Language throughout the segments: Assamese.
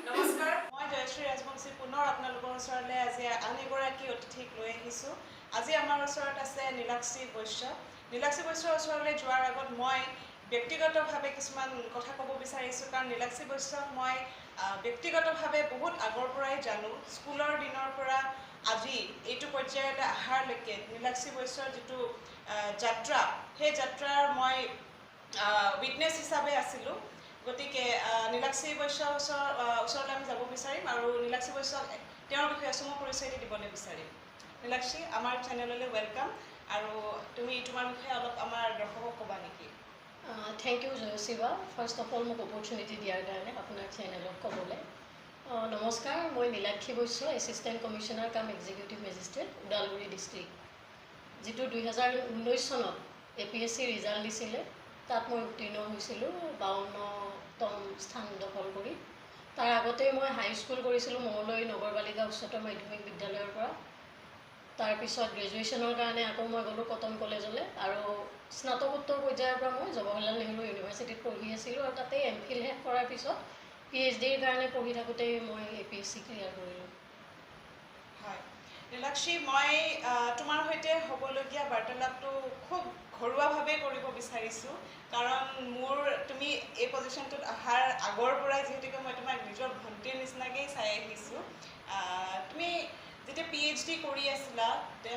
নমস্কাৰ, মই জয়শ্ৰী ৰাজবংশী পুনৰ আপোনালোকৰ ওচৰলৈ আজি আন এগৰাকী অতিথিক লৈ আহিছোঁ। আজি আমাৰ ওচৰত আছে নীলাক্ষী বৈশ্য। নীলাক্ষী বৈশ্যৰ ওচৰলৈ যোৱাৰ আগত মই ব্যক্তিগতভাৱে কিছুমান কথা ক'ব বিচাৰিছোঁ, কাৰণ নীলাক্ষী বৈশ্যক মই ব্যক্তিগতভাৱে বহুত আগৰ পৰাই জানো। স্কুলৰ দিনৰ পৰা আজি এইটো পৰ্যায়লৈ অহাৰলৈকে নীলাক্ষী বৈশ্যৰ যিটো যাত্ৰা, সেই যাত্ৰাৰ মই উইটনেছ হিচাপে আছিলোঁ। গতিকে নীলাক্ষী বৈশ্যৰ ওচৰলৈ আমি যাব বিচাৰিম আৰু নীলাক্ষী বৈশ্যক তেওঁৰ বিষয়ে চমু পৰিচয় দিবলৈ বিচাৰিম। নীলাক্ষী, আমাৰ চেনেললৈ ৱেলকাম। আৰু তুমি তোমাৰ বিষয়ে অলপ আমাৰ দৰ্শকক ক'বা নেকি? Thank you Jayshiva, first of all মোক অপৰচুনিটি দিয়াৰ কাৰণে আপোনাৰ চেনেলত ক'বলৈ। নমস্কাৰ, মই Nilakshi Baishya, assistant commissioner cum executive magistrate, Udalguri district. যিটো 2019 চনত APSC ৰিজাল্ট দিছিলে, তাত মই উত্তীৰ্ণ হৈছিলোঁ 52তম স্থান দখল কৰি। তাৰ আগতে মই হাইস্কুল কৰিছিলোঁ মঙলদৈ নগৰ বালিকা উচ্চতৰ মাধ্যমিক বিদ্যালয়ৰ পৰা। তাৰপিছত গ্ৰেজুৱেশ্যনৰ কাৰণে আকৌ মই গ'লোঁ কটন কলেজলৈ, আৰু স্নাতকোত্তৰ পৰ্যায়ৰ পৰা মই জৱাহৰলাল নেহৰু ইউনিভাৰ্চিটিত পঢ়ি আছিলোঁ, আৰু তাতেই MPhil শেষ কৰাৰ পিছত PhDৰ কাৰণে পঢ়ি থাকোঁতেই মই APSC ক্লিয়াৰ কৰিলোঁ। হয় নীলাক্ষী, মই তোমাৰ সৈতে হ'বলগীয়া বাৰ্তালাপটো খুব ঘৰুৱাভাৱে কৰিব বিচাৰিছোঁ, কাৰণ তুমি এই পজিশ্যনটোত অহাৰ আগৰ পৰাই যিহেতুকে মই তোমাক নিজৰ ভণ্টিৰ নিচিনাকেই চাই আহিছোঁ। তুমি যেতিয়া PhD কৰি আছিলা,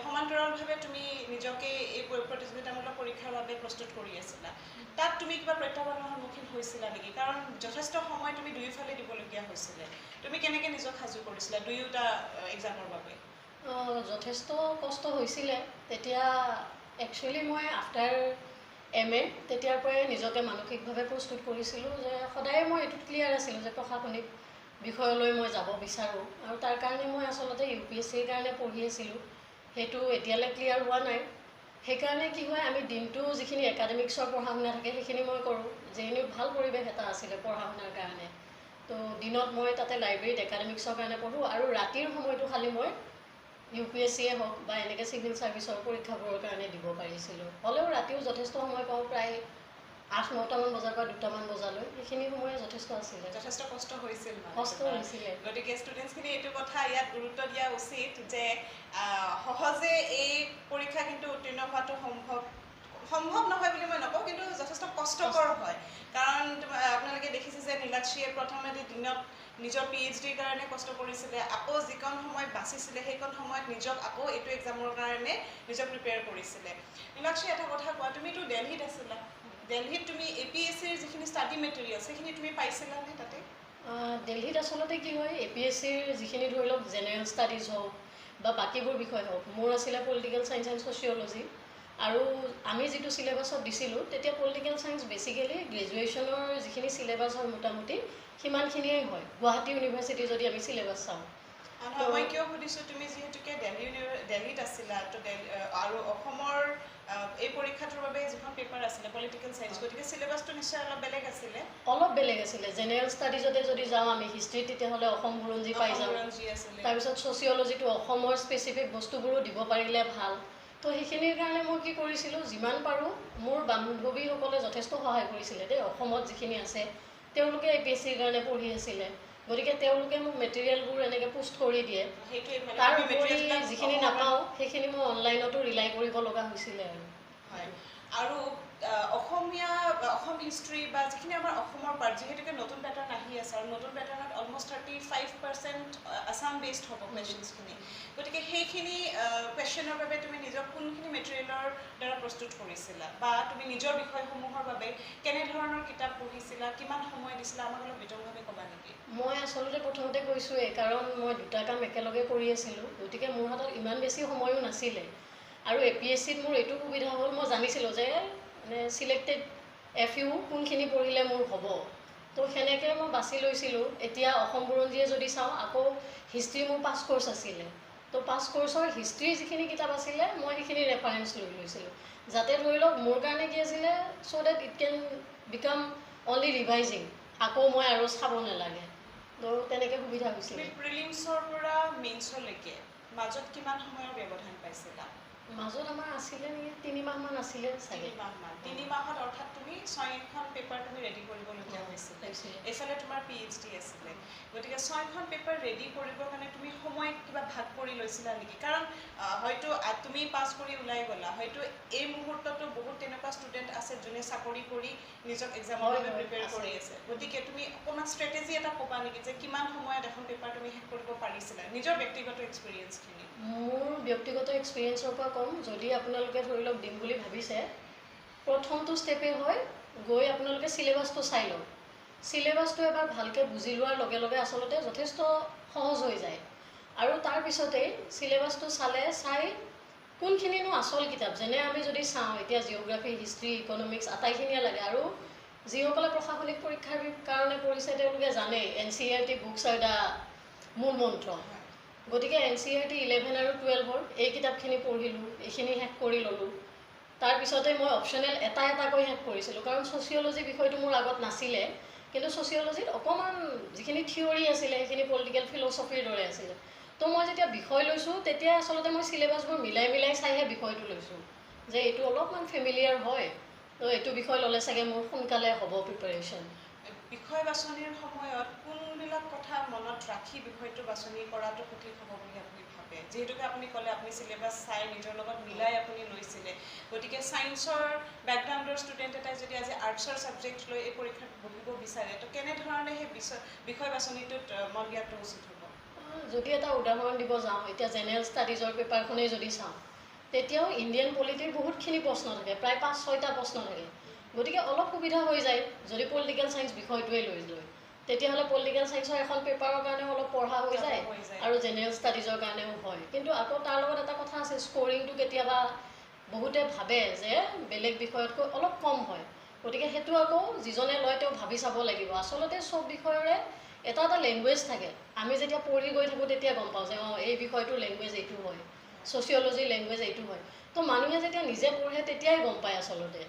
সমান্তৰালভাৱে তুমি নিজকে এই প্ৰতিযোগিতামূলক পৰীক্ষাৰ বাবে প্ৰস্তুত কৰি আছিলা। তাত তুমি কিবা প্ৰত্যাহ্বানৰ সন্মুখীন হৈছিলা নেকি? কাৰণ যথেষ্ট সময় তুমি দুয়োফালে দিবলগীয়া হৈছিলে। তুমি কেনেকৈ নিজক সাজু কৰিছিলা দুয়োটা এক্সামৰ বাবে? যথেষ্ট কষ্ট হৈছিলে। তেতিয়া একচুৱেলি মই আফটাৰ MA তেতিয়াৰ পৰাই নিজকে মানসিকভাৱে প্ৰস্তুত কৰিছিলোঁ যে সদায় মই এইটোত ক্লিয়াৰ আছিলোঁ যে প্ৰশাসনিক বিষয়লৈ মই যাব বিচাৰোঁ, আৰু তাৰ কাৰণে মই আচলতে UPSCৰ কাৰণে পঢ়ি আছিলোঁ। সেইটো এতিয়ালৈ ক্লিয়াৰ হোৱা নাই। সেইকাৰণে কি হয়, আমি দিনটো যিখিনি একাডেমিক্সৰ পঢ়া শুনা থাকে সেইখিনি মই কৰোঁ। JNUত ভাল পৰিৱেশ এটা আছিলে পঢ়া শুনাৰ কাৰণে, তো দিনত মই তাতে লাইব্ৰেৰীত একাডেমিক্সৰ কাৰণে পঢ়োঁ, আৰু ৰাতিৰ সময়টো খালি মই UPSCয়ে হওক বা এনেকৈ চিভিল ছাৰ্ভিচৰ পৰীক্ষাবোৰৰ কাৰণে দিব পাৰিছিলোঁ। হ'লেও ৰাতিও যথেষ্ট সময় পাওঁ, প্ৰায় 8-9টামান বজাৰ পৰা 2টামান বজালৈ। সেইখিনি সময় যথেষ্ট আছিলে। যথেষ্ট কষ্ট হৈছিল। কষ্ট হৈছিলে। গতিকে ষ্টুডেণ্টছখিনি এইটো কথা ইয়াত গুৰুত্ব দিয়া উচিত যে সহজে এই পৰীক্ষা কিন্তু উত্তীৰ্ণ হোৱাটো সম্ভৱ নহয় বুলি মই নকওঁ, কিন্তু যথেষ্ট কষ্টকৰ হয়। কাৰণ আপোনালোকে দেখিছে যে নীলাক্ষীয়ে প্ৰথমতে দিনত নিজৰ PhDৰ কাৰণে কষ্ট কৰিছিলে, আকৌ যিকণ সময় বাচিছিলে সেইকণ সময়ত নিজক আকৌ এইটো এক্সামৰ কাৰণে নিজক প্ৰিপেয়াৰ কৰিছিলে। নীলাক্ষী, এটা কথা কোৱা, তুমিতো দিল্লীত আছিলা। দিল্লীত তুমি APSCৰ যিখিনি ষ্টাডি মেটেৰিয়েলছ সেইখিনি তুমি পাইছিলানে তাতে? দিল্লীত আচলতে কি হয়, APSCৰ যিখিনি ধৰি লওক জেনেৰেল ষ্টাডিজ হওক বা বাকীবোৰ বিষয় হওক, মোৰ আছিলে পলিটিকেল ছায়েন্স এণ্ড ছ'চিয়'লজি। আৰু আমি যিটো চিলেবাছত দিছিলোঁ তেতিয়া পলিটিকেল ছায়েন্স বেচিকেলি গ্ৰেজুৱেশ্যনৰ যিখিনি চিলেবাছ হয় মোটামুটি সিমানখিনিয়ে হয়, গুৱাহাটী ইউনিভাৰ্চিটি যদি আমি চিলেবাছ চাওঁ। মই কিয় সুধিছোঁ, তুমি যিহেতুকে দিল্লীত আছিলা, তো আৰু অসমৰ এই পৰীক্ষাটোৰ বাবে যিখন পেপাৰ আছিলে পলিটিকেল ছায়েন্স, গতিকে চিলেবাছটো নিশ্চয় অলপ বেলেগ আছিলে। অলপ বেলেগ আছিলে। জেনেৰেল ষ্টাডিজতে যদি যাওঁ আমি হিষ্ট্ৰীত, তেতিয়াহ'লে অসম বুৰঞ্জী পাই যাওঁ। তাৰপিছত ছ'চিয়'লজিটো অসমৰ স্পেচিফিক বস্তুবোৰো দিব পাৰিলে ভাল। তো সেইখিনিৰ কাৰণে মই কি কৰিছিলোঁ, যিমান পাৰোঁ মোৰ বান্ধৱীসকলে যথেষ্ট সহায় কৰিছিলে দেই। অসমত যিখিনি আছে তেওঁলোকে APSCৰ কাৰণে পঢ়ি আছিলে, গতিকে তেওঁলোকে মোক মেটেৰিয়েলবোৰ এনেকৈ পোষ্ট কৰি দিয়ে। তাৰ উপৰি যিখিনি নাপাওঁ সেইখিনি মই অনলাইনতো ৰিলাই কৰিব লগা হৈছিলে। আৰু অসম হিষ্ট্ৰী বা যিখিনি আমাৰ অসমৰ পাৰ্ট, যিহেতুকে নতুন পেটাৰ্ণ আহি আছে, আৰু নতুন পেটাৰ্ণত অলমষ্ট 35% আছাম বেছড হ'ব কুৱেশ্যনছখিনি। গতিকে সেইখিনি কুৱেশ্যনৰ বাবে তুমি নিজক কোনখিনি মেটেৰিয়েলৰ দ্বাৰা প্ৰস্তুত কৰিছিলা, বা তুমি নিজৰ বিষয়সমূহৰ বাবে কেনেধৰণৰ কিতাপ পঢ়িছিলা, কিমান সময় দিছিলা, আমাক অলপ বিতংভাৱে ক'বা নেকি? মই আচলতে প্ৰথমতে কৈছোঁৱেই, কাৰণ মই দুটা কাম একেলগে কৰি আছিলোঁ, গতিকে মোৰ হাতত ইমান বেছি সময়ো নাছিলে। আৰু APSCত মোৰ এইটো সুবিধা হ'ল, মই জানিছিলোঁ যে মানে চিলেক্টেড FU কোনখিনি পঢ়িলে মোৰ হ'ব। তো সেনেকৈ মই বাছি লৈছিলোঁ। এতিয়া অসম বুৰঞ্জীয়ে যদি চাওঁ, আকৌ হিষ্ট্ৰী মোৰ 5 কোৰ্চ আছিলে। তো 5 কোৰ্চৰ হিষ্ট্ৰীৰ যিখিনি কিতাপ আছিলে মই সেইখিনি ৰেফাৰেঞ্চ লৈ লৈছিলোঁ, যাতে ধৰি লওক মোৰ কাৰণে কি আছিলে, so' that it can become only revising, আকৌ মই আৰু চাব নালাগে। তো তেনেকৈ সুবিধা হৈছিলে। প্ৰিলিমছৰ পৰা মেইনছলৈকে মাজত কিমান সময়ৰ ব্যৱধান পাইছিলা? মাজত আমাৰ আছিলে নেকি 3 মাহমান আছিলে চাগে 3 মাহমান 3 মাহত অৰ্থাৎ তুমি 6খন পেপাৰ তুমি ৰেডি কৰিবলগীয়া হৈছিলে এইফালে তোমাৰ PhD আছিলে গতিকে 6খন পেপাৰ ৰেডি কৰিবৰ কাৰণে তুমি সময় কিবা ভাগ কৰি লৈছিলা নেকি কাৰণ হয়তো তুমি পাছ কৰি ওলাই গ'লা হয়তো এই মুহূৰ্ততো বহুত তেনেকুৱা ষ্টুডেণ্ট আছে যোনে চাকৰি কৰি নিজক এক্সামৰ বাবে প্ৰিপেয়াৰ কৰি আছে গতিকে তুমি অকণমান ষ্ট্ৰেটেজি এটা ক'বা নেকি যে কিমান সময়ত এখন পেপাৰ তুমি শেষ কৰিব পাৰিছিলা নিজৰ ব্যক্তিগত এক্সপিৰিয়েঞ্চখিনি মোৰ ব্যক্তিগত এক্সপিৰিয়েঞ্চৰ পৰা ক'ম যদি আপোনালোকে ধৰি লওক দিম বুলি ভাবিছে প্ৰথমটো ষ্টেপে হয় গৈ আপোনালোকে চিলেবাছটো চাই লওক চিলেবাছটো এবাৰ ভালকৈ বুজি লোৱাৰ লগে লগে আচলতে যথেষ্ট সহজ হৈ যায় আৰু তাৰপিছতেই চিলেবাছটো চাই কোনখিনিনো আচল কিতাপ যেনে আমি যদি চাওঁ এতিয়া জিঅ'গ্ৰাফী হিষ্ট্ৰী ইকনমিক্স আটাইখিনিয়ে লাগে আৰু যিসকলে প্ৰশাসনিক পৰীক্ষাৰ কাৰণে পঢ়িছে তেওঁলোকে জানে NCERT বুকছ আৰ দ্য মূল মন্ত্ৰ গতিকে NCERT 11 আৰু 12ৰ এই কিতাপখিনি পঢ়িলোঁ এইখিনি শেষ কৰি ল'লোঁ তাৰপিছতে মই অপশ্যনেল এটাকৈ শেষ কৰিছিলোঁ কাৰণ ছ'চিয়লজি বিষয়টো মোৰ আগত নাছিলে কিন্তু ছ'চিয়লজিত অকণমান যিখিনি থিয়ৰী আছিলে সেইখিনি পলিটিকেল ফিলচফিৰ দৰে আছিলে তো মই যেতিয়া বিষয় লৈছোঁ তেতিয়া আচলতে মই চিলেবাছবোৰ মিলাই চাইহে বিষয়টো লৈছোঁ যে এইটো অলপমান ফেমিলিয়াৰ হয় তো এইটো বিষয় ল'লে চাগে মোৰ সোনকালে হ'ব প্ৰিপাৰেশ্যন বিষয় বাছনিৰ সময়ত কোনবিলাক কথা মনত ৰাখি বিষয়টো বাছনি কৰাটো সঠিক হ'ব বুলি আপুনি ভাবে যিহেতুকে আপুনি ক'লে আপুনি চিলেবাছ চাই নিজৰ লগত মিলাই আপুনি লৈছিলে গতিকে ছায়েন্সৰ বেকগ্ৰাউণ্ডৰ ষ্টুডেণ্ট এটাই যদি আজি আৰ্টছৰ ছাবজেক্ট লৈ এই পৰীক্ষাত বহিব বিচাৰে তো কেনেধৰণে সেই বিষয় বাছনিটোত মন দিয়াটো উচিত হ'ব যদি এটা উদাহৰণ দিব যাওঁ এতিয়া জেনেৰেল ষ্টাডিজৰ পেপাৰখনেই যদি চাওঁ তেতিয়াও ইণ্ডিয়ান পলিটিৰ বহুতখিনি প্ৰশ্ন থাকে প্ৰায় 5-6টা প্ৰশ্ন থাকে গতিকে অলপ সুবিধা হৈ যায় যদি পলিটিকেল ছায়েন্স বিষয়টোৱে লৈ তেতিয়াহ'লে পলিটিকেল ছায়েন্সৰ এখন পেপাৰৰ কাৰণেও অলপ পঢ়া হৈ যায় আৰু জেনেৰেল ষ্টাডিজৰ কাৰণেও হয় কিন্তু আকৌ তাৰ লগত এটা কথা আছে স্ক'ৰিংটো কেতিয়াবা বহুতে ভাবে যে বেলেগ বিষয়তকৈ অলপ কম হয় গতিকে সেইটো আকৌ যিজনে লয় তেওঁ ভাবি চাব লাগিব আচলতে চব বিষয়ৰে এটা লেংগুৱেজ থাকে আমি যেতিয়া পঢ়ি গৈ থাকোঁ তেতিয়া গম পাওঁ যে এই বিষয়টোৰ লেংগুৱেজ এইটো হয় ছ'চিয়লজিৰ লেংগুৱেজ এইটো হয় তো মানুহে যেতিয়া নিজে পঢ়ে তেতিয়াই গম পায় আচলতে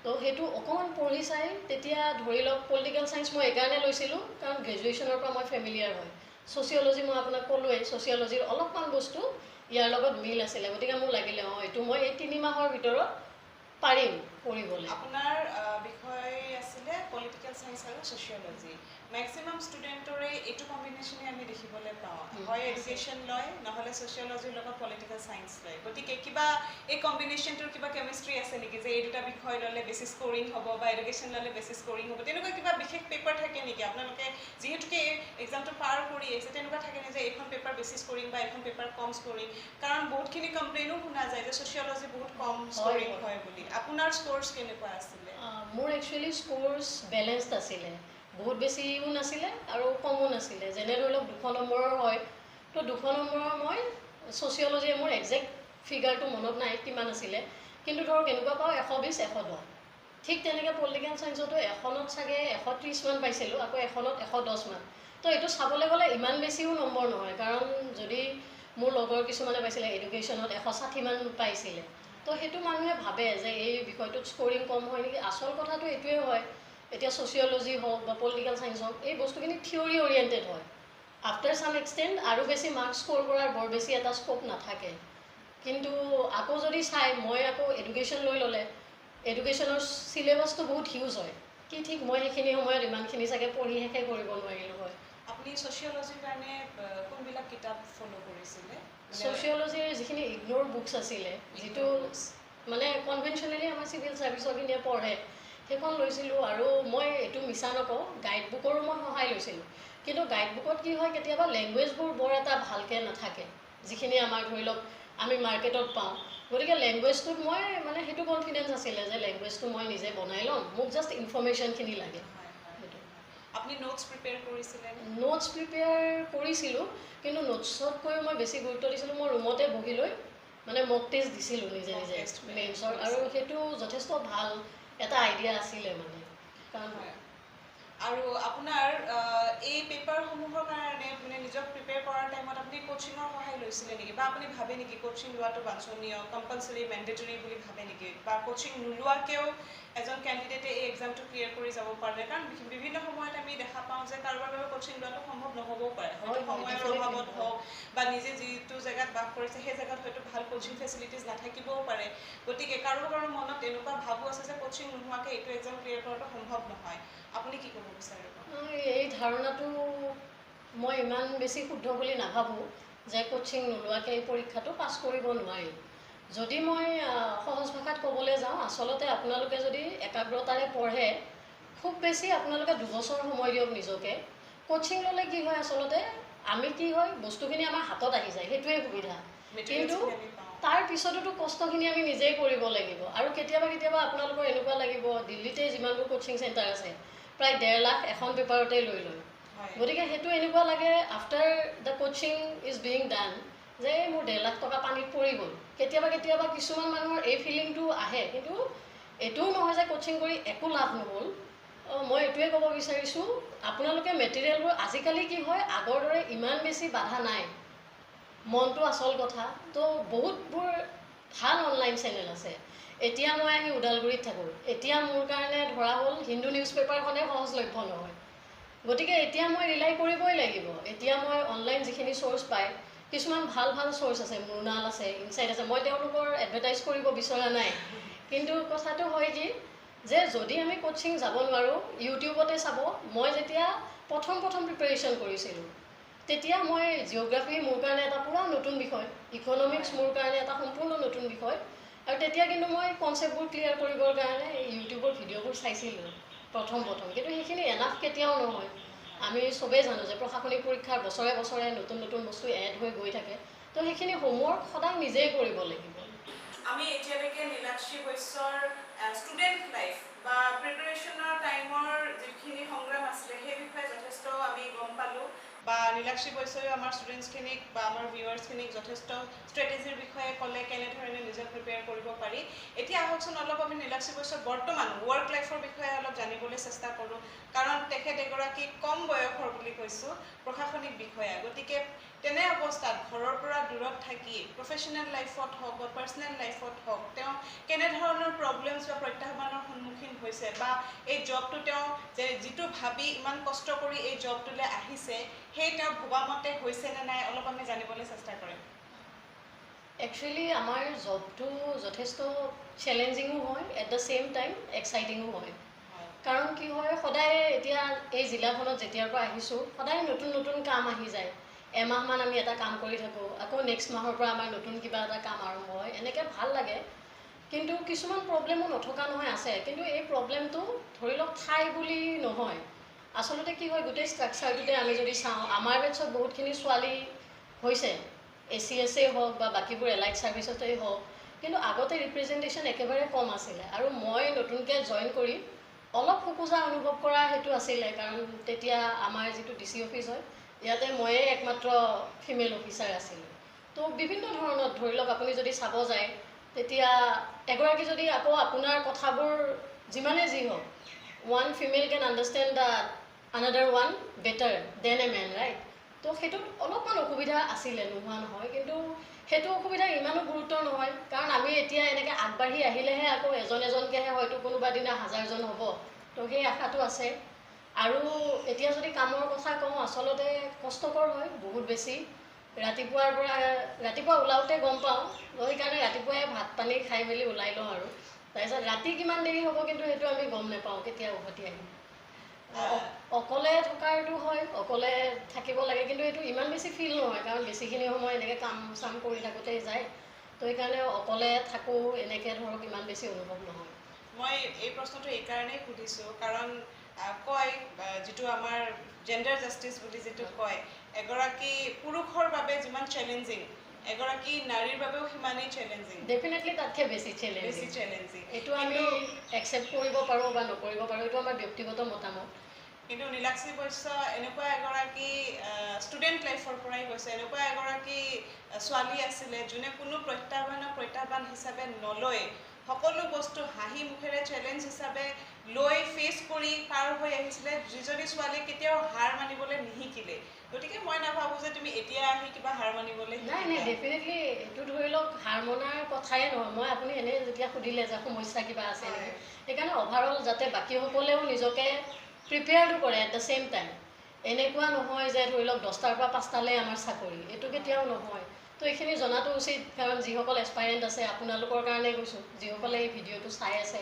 তো সেইটো অকণমান পঢ়ি চাই তেতিয়া ধৰি লওক পলিটিকেল ছায়েন্স মই এইকাৰণে লৈছিলোঁ কাৰণ গ্ৰেজুৱেশ্যনৰ পৰা মই ফেমিলিয়াৰ হয় ছ'চিয়লজি মই আপোনাক ক'লোৱেই ছ'চিয়লজিৰ অলপমান বস্তু ইয়াৰ লগত মিল আছিলে গতিকে মোৰ লাগিলে এইটো মই এই 3 মাহৰ ভিতৰত পাৰিম পঢ়িবলৈ আপোনাৰ বিষয় আছিলে পলিটিকেল ছায়েন্স আৰু ছ'চিয়লজি মেক্সিমাম ষ্টুডেণ্টৰে এইটো কম্বিনেশ্যনে আমি দেখিবলৈ পাওঁ হয় এডুকেশ্যন লয় নহ'লে ছ'চিয়লজিৰ লগত পলিটিকেল ছায়েন্স লয় গতিকে কিবা এই কম্বিনেশ্যনটোৰ কিবা কেমিষ্ট্ৰি আছে নেকি যে এই দুটা বিষয় ল'লে বেছি স্ক'ৰিং হ'ব বা এডুকেশ্যন ল'লে বেছি স্ক'ৰিং হ'ব তেনেকুৱা কিবা বিশেষ পেপাৰ থাকে নেকি আপোনালোকে যিহেতুকে এই এক্সামটো পাৰ কৰি আহিছে তেনেকুৱা থাকে নে যে এইখন পেপাৰ বেছি স্ক'ৰিং বা এইখন পেপাৰ কম স্ক'ৰিং কাৰণ বহুতখিনি কমপ্লেইনো শুনা যায় যে ছ'চিয়লজি বহুত কম স্ক'ৰিং হয় বুলি আপোনাৰ স্ক'ৰ্ছ কেনেকুৱা আছিলে মোৰ একচুৱেলি স্ক'ৰ্ছ বেলেঞ্চড আছিলে বহুত বেছিও নাছিলে আৰু কমো নাছিলে যেনে ধৰি লওক 200 নম্বৰৰ হয় তো 200 নম্বৰৰ মই ছ'চিয়লজিয়ে মোৰ একজেক্ট ফিগাৰটো মনত নাই কিমান আছিলে কিন্তু ধৰক এনেকুৱা পাওঁ 120 110 ঠিক তেনেকৈ পলিটিকেল ছায়েন্সতো এখনত চাগে 130 মান পাইছিলোঁ আকৌ এখনত 110 মান তো এইটো চাবলৈ গ'লে ইমান বেছিও নম্বৰ নহয় কাৰণ যদি মোৰ লগৰ কিছুমানে পাইছিলে এডুকেশ্যনত 160 মান পাইছিলে তো সেইটো মানুহে ভাবে যে এই বিষয়টোত স্ক'ৰিং কম হয় নেকি আচল কথাটো এইটোৱে হয় এতিয়া ছ'চিয়লজি হওক বা পলিটিকেল ছায়েন্স হওক এই বস্তুখিনি থিয়ৰী অৰিয়েণ্টেড হয় আফটাৰ ছাম এক্সটেণ্ট আৰু বেছি মাৰ্কছ স্ক'ৰ কৰাৰ বৰ বেছি এটা স্ক'প নাথাকে কিন্তু আকৌ যদি চাই মই আকৌ এডুকেশ্যন লৈ ল'লে এডুকেশ্যনৰ চিলেবাছটো বহুত হিউজ হয় কি ঠিক মই সেইখিনি সময়ত ইমানখিনি চাগে পঢ়ি শেষে কৰিব নোৱাৰিলোঁ হয় আপুনি ছ'চিয়লজিৰ কাৰণে কোনবিলাক কিতাপ ফ'ল' কৰিছিলে ছ'চিয়লজিৰ যিখিনি ইগন'ৰ বুকছ আছিলে যিটো মানে কনভেনশ্যনেলি আমাৰ চিভিল ছাৰ্ভিচৰখিনিয়ে পঢ়ে সেইখন লৈছিলোঁ আৰু মই এইটো মিছা নকওঁ গাইড বুকৰো মই সহায় লৈছিলোঁ কিন্তু গাইড বুকত কি হয় কেতিয়াবা লেংগুৱেজবোৰ বৰ এটা ভালকৈ নাথাকে যিখিনি আমাৰ ধৰি লওক আমি মাৰ্কেটত পাওঁ গতিকে লেংগুৱেজটোত মই মানে সেইটো কনফিডেঞ্চ আছিলে যে লেংগুৱেজটো মই নিজে বনাই ল'ম মোক জাষ্ট ইনফৰ্মেশ্যনখিনি লাগে আপুনি নোটছ প্ৰিপেয়াৰ কৰিছিলে নোটছ প্ৰিপেয়াৰ কৰিছিলোঁ কিন্তু নোটছতকৈ মই বেছি গুৰুত্ব দিছিলোঁ মই ৰুমতে বহি লৈ মানে মক টেষ্ট দিছিলোঁ নিজে মেইনছৰ আৰু সেইটো যথেষ্ট ভাল এটা আইডিয়া আছিলে মানে কাৰণ আৰু আপোনাৰ এই পেপাৰসমূহৰ কাৰণে মানে নিজক প্ৰিপেয়াৰ কৰাৰ টাইমত আপুনি কোচিঙৰ সহায় লৈছিলে নেকি বা আপুনি ভাবে নেকি কোচিং লোৱাটো বাঞ্ছনীয় কম্পালচৰি মেণ্ডেটৰী বুলি ভাবে নেকি বা কোচিং নোলোৱাকেও এজন কেণ্ডিডেটে এই এক্সামটো ক্লিয়াৰ কৰি যাব পাৰে কাৰণ বিভিন্ন সময়ত আমি দেখা পাওঁ যে কাৰোবাৰ বাবে কোচিং লোৱাটো সম্ভৱ নহ'বও পাৰে হয়তো সময়ৰ অভাৱত হওক বা নিজে যিটো জেগাত বাস কৰিছে সেই জেগাত হয়তো ভাল কোচিং ফেচিলিটিজ নাথাকিবও পাৰে গতিকে কাৰোবাৰ মনত এনেকুৱা ভাবো আছে যে কোচিং নোহোৱাকৈ এইটো এক্সাম ক্লিয়াৰ কৰাটো সম্ভৱ নহয় আপুনি কি ক'ব বিচাৰিব এই ধাৰণাটো মই ইমান বেছি শুদ্ধ বুলি নাভাবোঁ যে কোচিং নোলোৱাকৈ এই পৰীক্ষাটো পাছ কৰিব নোৱাৰি যদি মই সহজ ভাষাত ক'বলৈ যাওঁ আচলতে আপোনালোকে যদি একাগ্ৰতাৰে পঢ়ে খুব বেছি আপোনালোকে 2 বছৰ সময় দিয়ক নিজকে কোচিং ল'লে কি হয় আচলতে আমি কি হয় বস্তুখিনি আমাৰ হাতত আহি যায় সেইটোৱে সুবিধা কিন্তু তাৰ পিছতো কষ্টখিনি আমি নিজেই কৰিব লাগিব আৰু কেতিয়াবা আপোনালোকৰ এনেকুৱা লাগিব দিল্লীতে যিমানবোৰ কোচিং চেণ্টাৰ আছে প্ৰায় 1.5 লাখ এখন পেপাৰতে লৈ লয় গতিকে সেইটো এনেকুৱা লাগে after the coaching is being done যে মোৰ 1.5 লাখ টকা পানীত পৰি গ'ল কেতিয়াবা কিছুমান মানুহৰ এই ফিলিংটো আহে কিন্তু এইটোও নহয় যে কোচিং কৰি একো লাভ নহ'ল মই এইটোৱে ক'ব বিচাৰিছোঁ আপোনালোকে মেটেৰিয়েলবোৰ আজিকালি কি হয় আগৰ দৰে ইমান বেছি বাধা নাই মনটো আচল কথা তো বহুতবোৰ ভাল অনলাইন চেনেল আছে এতিয়া মই আহি ওদালগুৰিত থাকোঁ এতিয়া মোৰ কাৰণে ধৰা হ'ল হিন্দু নিউজ পেপাৰখনে সহজলভ্য নহয় গতিকে এতিয়া মই ৰিলাই কৰিবই লাগিব এতিয়া মই অনলাইন যিখিনি চ'ৰ্চ পায় কিছুমান ভাল চ'ৰ্চ আছে মুনাল আছে ইনচাইট আছে মই তেওঁলোকৰ এডভাৰটাইজ কৰিব বিচৰা নাই কিন্তু কথাটো হয় কি যে যদি আমি কোচিং যাব নোৱাৰোঁ ইউটিউবতে চাব মই যেতিয়া প্ৰথম প্ৰিপাৰেশ্যন কৰিছিলোঁ তেতিয়া মই জিঅ'গ্ৰাফী মোৰ কাৰণে এটা পুৰা নতুন বিষয় ইকনমিক্স মোৰ কাৰণে এটা সম্পূৰ্ণ নতুন বিষয় আৰু তেতিয়া কিন্তু মই কনচেপ্টবোৰ ক্লিয়াৰ কৰিবৰ কাৰণে ইউটিউবৰ ভিডিঅ'বোৰ চাইছিলোঁ প্ৰথম কিন্তু সেইখিনি এনাফ কেতিয়াও নহয় আমি চবেই জানো যে প্ৰশাসনিক পৰীক্ষাৰ বছৰে নতুন বস্তু এড হৈ গৈ থাকে তো সেইখিনি হোমৱৰ্ক সদায় নিজেই কৰিব লাগিব আমি এতিয়ালৈকে নীলাক্ষী বৈশ্যৰ ষ্টুডেণ্ট লাইফ বা প্ৰিপাৰেশ্যনৰ টাইমৰ যিখিনি সংগ্ৰাম আছিলে সেই বিষয়ে যথেষ্ট আমি গম পালোঁ বা নীলাক্ষী বৈশ্যইও আমাৰ ষ্টুডেণ্টছখিনিক বা আমাৰ ভিউৱাৰ্ছখিনিক যথেষ্ট ষ্ট্ৰেটেজিৰ বিষয়ে ক'লে কেনেধৰণে নিজক প্ৰিপেয়াৰ কৰিব পাৰি এতিয়া আহকচোন অলপ আমি নীলাক্ষী বৈশ্যৰ বৰ্তমান ৱৰ্ক লাইফৰ বিষয়ে অলপ জানিবলৈ চেষ্টা কৰোঁ কাৰণ তেখেত এগৰাকী কম বয়সৰ বুলি কৈছোঁ প্ৰশাসনিক বিষয়া গতিকে তেনে অৱস্থাত ঘৰৰ পৰা দূৰত থাকি প্ৰফেশ্যনেল লাইফত হওক বা পাৰ্চনেল লাইফত হওক তেওঁ কেনেধৰণৰ প্ৰব্লেমছ বা প্ৰত্যাহ্বানৰ সন্মুখীন হৈছে বা এই জবটো তেওঁ যে যিটো ভাবি ইমান কষ্ট কৰি এই জবটোলৈ আহিছে সেই তেওঁ ভবা মতে হৈছে নে নাই অলপ আমি জানিবলৈ চেষ্টা কৰিম একচুৱেলি আমাৰ জবটো যথেষ্ট চেলেঞ্জিঙো হয় এট দ্য ছেইম টাইম এক্সাইটিঙো হয় কাৰণ কি হয় সদায় এতিয়া এই জিলাখনত যেতিয়াৰ পৰা আহিছোঁ সদায় নতুন কাম আহি যায় এমাহমান আমি এটা কাম কৰি থাকোঁ আকৌ নেক্সট মাহৰ পৰা আমাৰ নতুন কিবা এটা কাম আৰম্ভ হয় এনেকৈ ভাল লাগে কিন্তু কিছুমান প্ৰব্লেমো নথকা নহয় আছে কিন্তু এই প্ৰব্লেমটো ধৰি লওক ঠাই বুলি নহয় আচলতে কি হয় গোটেই ষ্ট্ৰাকচাৰটোতে আমি যদি চাওঁ আমাৰ বেটছত বহুতখিনি ছোৱালী হৈছে ACS হওক বা বাকীবোৰ এলাইড ছাৰ্ভিচতেই হওক কিন্তু আগতে ৰিপ্ৰেজেণ্টেশ্যন একেবাৰে কম আছিলে আৰু মই নতুনকৈ জইন কৰি অলপ খোকোজা অনুভৱ কৰা সেইটো আছিলে কাৰণ তেতিয়া আমাৰ যিটো DC অফিচ হয় ইয়াতে ময়ে একমাত্ৰ ফিমেল অফিচাৰ আছিলোঁ তো বিভিন্ন ধৰণত ধৰি লওক আপুনি যদি চাব যায় তেতিয়া এগৰাকী যদি আকৌ আপোনাৰ কথাবোৰ যিমানে যি হওক one female can understand the another one better than a man right তো সেইটোত অলপমান অসুবিধা আছিলে নোহোৱা নহয় কিন্তু সেইটো অসুবিধা ইমানো গুৰুত্বৰ নহয় কাৰণ আমি এতিয়া এনেকৈ আগবাঢ়ি আহিলেহে আকৌ এজনকৈহে হয়তো কোনোবা দিনা 1000জন হ'ব তো সেই আশাটো আছে আৰু এতিয়া যদি কামৰ কথা কওঁ আচলতে কষ্টকৰ হয় বহুত বেছি ৰাতিপুৱা ওলাওঁতে গম পাওঁ সেইকাৰণে ৰাতিপুৱাই ভাত পানী খাই মেলি ওলাই লওঁ আৰু তাৰপিছত ৰাতি কিমান দেৰি হ'ব কিন্তু সেইটো আমি গম নাপাওঁ কেতিয়া উভতি আহিম অকলে থকাৰটো হয় অকলে থাকিব লাগে কিন্তু এইটো ইমান বেছি ফিল নহয় কাৰণ বেছিখিনি সময় এনেকৈ কাম চাম কৰি থাকোঁতেই যায় তো সেইকাৰণে অকলে থাকোঁ এনেকৈ ধৰক ইমান বেছি অনুভৱ নহয় মই এই প্ৰশ্নটো এইকাৰণেই সুধিছোঁ কাৰণ কয় যিটো আমাৰ জেণ্ডাৰ জাষ্টিছ বুলি যিটো কয় এগৰাকী পুৰুষৰ বাবে যিমান চেলেঞ্জিং এগৰাকী নাৰীৰ বাবেও সিমানেই চেলেঞ্জিং ডেফিনেটলি তাতকৈ বেছি চেলেঞ্জিং এইটো আমি একচেপ্ট কৰিব পাৰোঁ বা নকৰিব পাৰোঁ এইটো আমাৰ ব্যক্তিগত মতামত কিন্তু নীলাক্ষী বৈশ্য এনেকুৱা এগৰাকী ষ্টুডেণ্ট লাইফৰ পৰাই গৈছে এনেকুৱা এগৰাকী ছোৱালী আছিলে যোনে কোনো প্ৰত্যাহ্বান হিচাপে নলয় সকলো বস্তু হাঁহি মুখেৰে চেলেঞ্জ হিচাপে লৈ ফেচ কৰি পাৰ হৈ আহিছিলে যিজনী ছোৱালী কেতিয়াও হাৰ মানিবলৈ নিশিকিলে গতিকে মই মই নাভাবোঁ যে তুমি এতিয়া আহি কিবা হাৰ মানিবলৈ নাই নাই ডেফিনেটলি এইটো ধৰি লওক হাৰ মনাৰ কথাই নহয় মই আপুনি এনেই যেতিয়া সুধিলে যে সমস্যা কিবা আছে নেকি সেইকাৰণে অভাৰঅল যাতে বাকীসকলেও নিজকে প্ৰিপেয়াৰ্ডো কৰে এট দ্য ছেইম টাইম এনেকুৱা নহয় যে ধৰি লওক 10টাৰ পৰা 5টালৈ আমাৰ চাকৰি এইটো কেতিয়াও নহয় তো এইখিনি জনাটো উচিত কাৰণ যিসকল এছপাইৰেণ্ট আছে আপোনালোকৰ কাৰণে কৈছোঁ যিসকলে এই ভিডিঅ'টো চাই আছে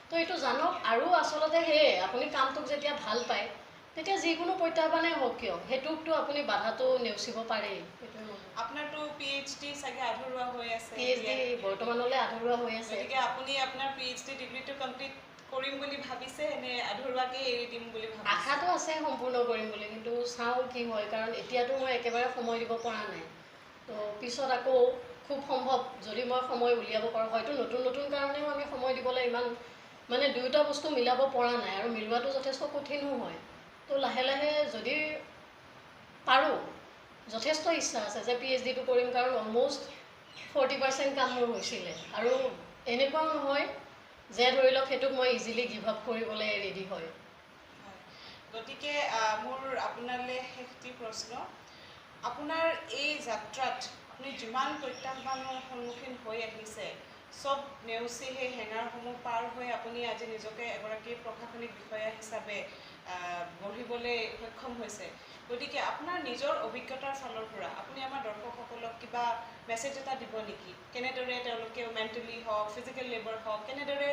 তো এইটো জানক আৰু আচলতে সেয়ে আপুনি কামটোক যেতিয়া ভাল পায় তেতিয়া যিকোনো প্ৰত্যাহ্বানেই হওক কিয় সেইটোকতো আপুনি বাধাটো নেওচিব পাৰেই সেইটো আপোনাৰতো PhD চাগে আধৰুৱা হৈ আছে PhD বৰ্তমানলৈ আধৰুৱা হৈ আছে গতিকে আপুনি আপোনাৰ PhD ডিগ্ৰীটো কমপ্লিট কৰিম বুলি ভাবিছে নে আধৰুৱাকৈ এৰি দিম বুলি ভাবিছে আশাটো আছে সম্পূৰ্ণ কৰিম বুলি কিন্তু চাওঁ কি হয় কাৰণ এতিয়াতো মই একেবাৰে সময় দিব পৰা নাই তো পিছত আকৌ খুব সম্ভৱ যদি মই সময় উলিয়াব পাৰোঁ হয়তো নতুন নতুন কাৰণেও আমি সময় দিবলৈ ইমান মানে দুয়োটা বস্তু মিলাব পৰা নাই আৰু মিলোৱাটো যথেষ্ট কঠিনো হয় তো লাহে লাহে যদি পাৰোঁ যথেষ্ট ইচ্ছা আছে যে PhDটো কৰিম কাৰণ অলম'ষ্ট 40% কাম মোৰ হৈছিলে আৰু এনেকুৱাও নহয় যে ধৰি লওক সেইটোক মই ইজিলি গিভ আপ কৰিবলৈ ৰেডি হয় গতিকে মোৰ আপোনালৈ শেষটি প্ৰশ্ন আপোনাৰ এই যাত্ৰাত আপুনি যিমান প্ৰত্যাহ্বানৰ সন্মুখীন হৈ আহিছে চব নেওচি সেই হেঙাৰসমূহ পাৰ হৈ আপুনি আজি নিজকে এগৰাকী প্ৰশাসনিক বিষয়া হিচাপে গঢ়িবলৈ সক্ষম হৈছে গতিকে আপোনাৰ নিজৰ অভিজ্ঞতাৰ ফালৰ পৰা আপুনি আমাৰ দৰ্শকসকলক কিবা মেছেজ এটা দিব নেকি কেনেদৰে তেওঁলোকে মেণ্টেলি হওক ফিজিকেল লেবাৰ হওক কেনেদৰে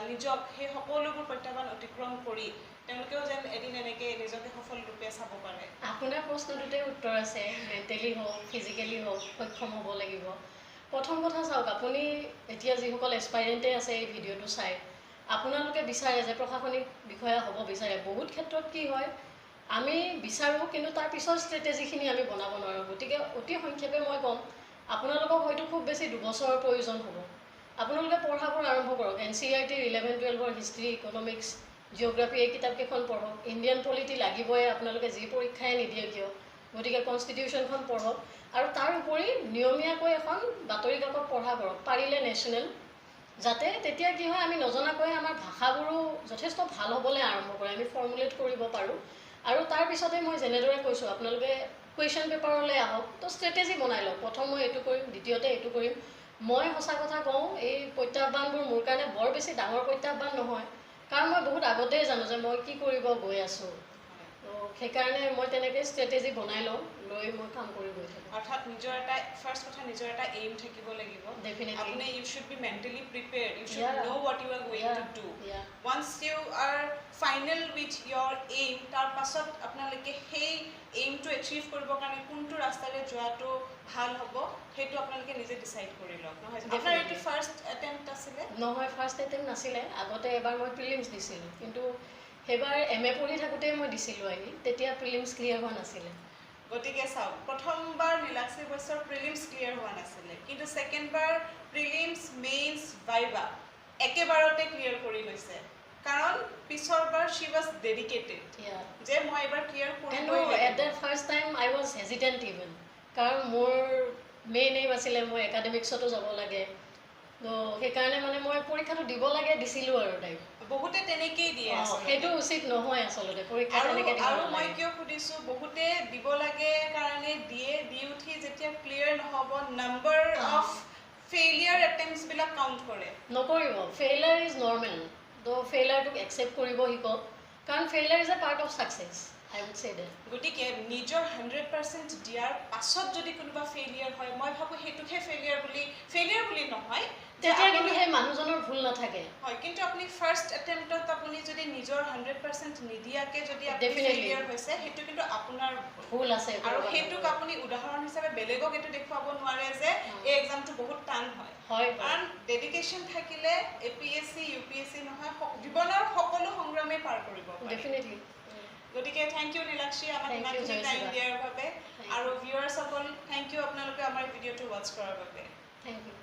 নিজক সেই সকলোবোৰ প্ৰত্যাহ্বান অতিক্ৰম কৰি তেওঁলোকেও যেন এদিন এনেকৈ নিজকে সফল ৰূপে চাব পাৰে আপোনাৰ প্ৰশ্নটোতে উত্তৰ আছে মেণ্টেলি হওক ফিজিকেলি হওক সক্ষম হ'ব লাগিব প্ৰথম কথা চাওক আপুনি এতিয়া যিসকল এছপাইৰেণ্টে আছে এই ভিডিঅ'টো চাই আপোনালোকে বিচাৰে যে প্ৰশাসনিক বিষয়া হ'ব বিচাৰে বহুত ক্ষেত্ৰত কি হয় আমি বিচাৰোঁ কিন্তু তাৰ পিছৰ ষ্ট্ৰেটেজিখিনি আমি বনাব নোৱাৰোঁ গতিকে অতি সংক্ষেপে মই ক'ম আপোনালোকক হয়তো খুব বেছি 2 বছৰৰ প্ৰয়োজন হ'ব আপোনালোকে পঢ়াবোৰ আৰম্ভ কৰক NCERT 11-12 হিষ্ট্ৰী ইকনমিক্স জিঅ'গ্ৰাফী এই কিতাপকেইখন পঢ়ক ইণ্ডিয়ান পলিটি লাগিবই আপোনালোকে যি পৰীক্ষাই নিদিয়ে কিয় গতিকে কনষ্টিটিউশ্যনখন পঢ়ক আৰু তাৰ উপৰি নিয়মীয়াকৈ এখন বাতৰি কাকত পঢ়া কৰক পাৰিলে নেশ্যনেল যাতে তেতিয়া কি হয় আমি নজনাকৈ আমাৰ ভাষাবোৰো যথেষ্ট ভাল হ'বলৈ আৰম্ভ কৰে আমি ফৰ্মুলেট কৰিব পাৰোঁ আৰু তাৰপিছতে মই যেনেদৰে কৈছোঁ আপোনালোকে কুৱেশ্যন পেপাৰলৈ আহক তো ষ্ট্ৰেটেজি বনাই লওক প্ৰথম মই এইটো কৰিম দ্বিতীয়তে এইটো কৰিম মই সঁচা কথা কওঁ এই প্ৰত্যাহ্বানবোৰ মোৰ কাৰণে বৰ বেছি ডাঙৰ প্ৰত্যাহ্বান নহয় কাৰণ মই বহুত আগতেই জানো যে মই কি কৰিব গৈ আছোঁ তো সেইকাৰণে মই তেনেকৈ ষ্ট্ৰেটেজি বনাই লওঁ লৈ মই কাম কৰি গৈ থাকোঁ অৰ্থাৎ নিজৰ এটা ফাৰ্ষ্ট কথা নিজৰ এটা এইম থাকিব লাগিব Definitely. আপুনি you should be mentally prepared you should Yeah. Know' what you are going to do Yeah. Once you are final with your aim তাৰ পাছত আপোনালোকে সেই এইমটো এচিভ কৰিবৰ কাৰণে কোনটো ৰাস্তাৰে যোৱাটো ভাল হ'ব সেইটো আপোনালোকে নিজে ডিচাইড কৰি লওক নহয় আপোনাৰ এইটো ফাৰ্ষ্ট এটেম্প্ট আছিলে নহয় ফাৰ্ষ্ট এটেম্প নাছিলে আগতে এবাৰ মই প্ৰিলিমছ দিছিলোঁ কিন্তু সেইবাৰ MA পঢ়ি থাকোঁতেই মই দিছিলোঁ আহি তেতিয়া প্ৰিলিমছ ক্লিয়াৰ হোৱা নাছিলে গতিকে চাওক প্ৰথমবাৰ নীলাক্ষী বৈশ্যৰ প্ৰিলিমছ ক্লিয়াৰ হোৱা নাছিলে কিন্তু ছেকেণ্ডবাৰ প্ৰিলিমছ মেইনছ ভাইভা একেবাৰতে ক্লিয়াৰ কৰি লৈছে কাৰণ পিছৰবাৰ শ্বি ৱাজ ডেডিকেটেড যে মই এবাৰ ক্লিয়াৰ কৰিবই এট লাগিব the first time I was hesitant even কাৰণ মোৰ মেইন এইম আছিলে মই একাডেমিক্সতো যাব লাগে তো সেইকাৰণে মানে মই পৰীক্ষাটো দিব লাগে দিছিলোঁ আৰু টাইম বহুতে তেনেকেই দিয়ে সেইটো উচিত নহয় আচলতে পৰীক্ষা তেনেকৈ দিব আৰু মই নালাগে কিয় সুধিছোঁ বহুতে দিব লাগে কাৰণে দি উঠি যেতিয়া ক্লিয়াৰ নহ'ব নাম্বাৰ অফ ফেইলিয়াৰ এটেম্পছবিলাক কাউণ্ট কৰে নকৰিব ফেইলাৰ ইজ নৰ্মেল তো ফেইলাৰটোক একচেপ্ট কৰিব শিকক কাৰণ failure is a part of success I would say that গতিকে নিজৰ 100% দিয়াৰ পাছত যদি কোনোবা ফেইলিয়াৰ হয় মই ভাবোঁ সেইটোকহে ফেইলিয়াৰ বুলি নহয় তেতিয়া কিন্তু সেই মানুহজনৰ ভুল নাথাকে হয় কিন্তু আপুনি ফাৰ্ষ্ট এটেম্পটত আপুনি যদি নিজৰ 100% নিদিয়াকৈ যদি আপুনি Definitely. ফেইলিয়াৰ হৈছে সেইটো কিন্তু আপোনাৰ ভুল আছে আৰু সেইটোক আপুনি উদাহৰণ হিচাপে বেলেগক এইটো দেখুৱাব নোৱাৰে যে এই এক্সামটো বহুত টান হয় হয় কাৰণ ডেডিকেশ্যন থাকিলে APSC UPSC নহয় জীৱনৰ সকলো সংগ্ৰামেই পাৰ কৰিব পাৰে ডেফিনেটলি গতিকে থেংক ইউ নীলাক্ষী আমাক Thank you, ইমানখিনি টাইম জয়শ্ৰী দিয়াৰ বাবে Thank আৰু ভিউৱাৰ্ছসকল থেংক ইউ আপোনালোকে আমাৰ ভিডিঅ'টো ৱাটচ কৰাৰ বাবে থেংক ইউ